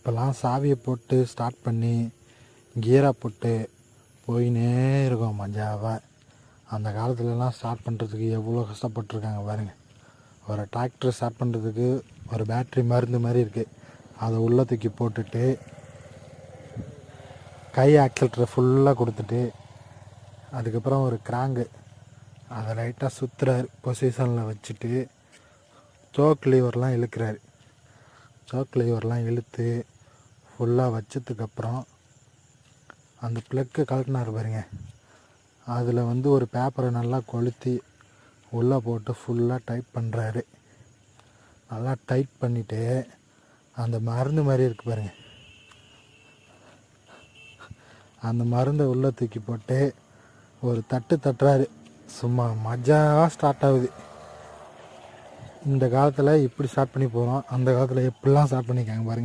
இப்போல்லாம் சாவியை போட்டு ஸ்டார்ட் பண்ணி கியரை போட்டு போயினே இருக்கும் மஜாவாக. அந்த காலத்துலலாம் ஸ்டார்ட் பண்ணுறதுக்கு எவ்வளோ கஷ்டப்பட்டுருக்காங்க பாருங்கள். ஒரு டிராக்டர் ஸ்டார்ட் பண்ணுறதுக்கு ஒரு பேட்ரி மருந்து மாதிரி இருக்குது, அதை உள்ளே தூக்கி போட்டுட்டு கை ஆக்சிலேட்டரை ஃபுல்லாக கொடுத்துட்டு அதுக்கப்புறம் ஒரு கிராங்கு அதை லைட்டாக சுற்றுறாரு, பொசிஷனில் வச்சுட்டு சோக் லீவர்லாம் இழுக்கிறாரு. சோக் லீவர்லாம் இழுத்து ஃபுல்லாக வச்சதுக்கப்புறம் அந்த ப்ளக்கு கழட்டினார் பாருங்க, அதில் வந்து ஒரு பேப்பரை நல்லா கொளுத்தி உள்ளே போட்டு ஃபுல்லாக டைட் பண்ணுறாரு. நல்லா டைட் பண்ணிவிட்டு அந்த மருந்து மாதிரி இருக்குது பாருங்கள், அந்த மருந்தை உள்ளே தூக்கி போட்டு ஒரு தட்டு தட்டுறாரு. சும்மா மஜாவாக ஸ்டார்ட் ஆகுது. இந்த காலத்தில் இப்படி ஸ்டார்ட் பண்ணி போகிறோம், அந்த காலத்தில் எப்படிலாம் ஸ்டார்ட் பண்ணியிருக்காங்க பாருங்கள்.